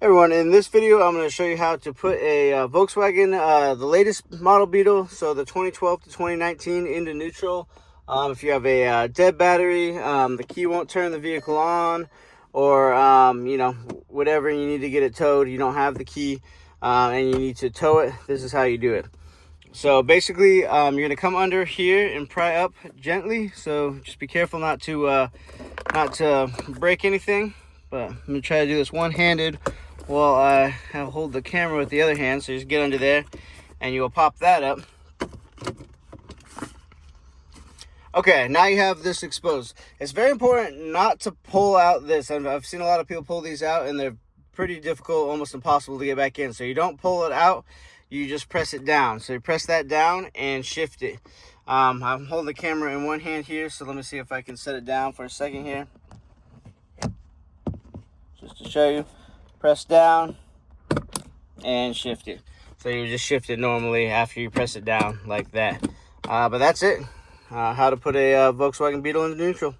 Everyone, in this video I'm going to show you how to put a Volkswagen, the latest model Beetle, so the 2012 to 2019, into neutral. If you have a dead battery, the key won't turn the vehicle on, or you know, whatever, you need to get it towed, you don't have the key, and you need to tow it, this is how you do it. So basically, you're going to come under here and pry up gently, so just be careful not to break anything. But I'm going to try to do this one-handed while I hold the camera with the other hand. So just get under there and you will pop that up. Okay, now you have this exposed. It's very important not to pull out this. I've seen a lot of people pull these out and they're pretty difficult, almost impossible to get back in. So you don't pull it out, you just press it down. So you press that down and shift it. I'm holding the camera in one hand here, so let me see if I can set it down for a second here. Just to show you, press down and shift it. So you just shift it normally after you press it down like that. But that's it. How to put a Volkswagen Beetle into neutral.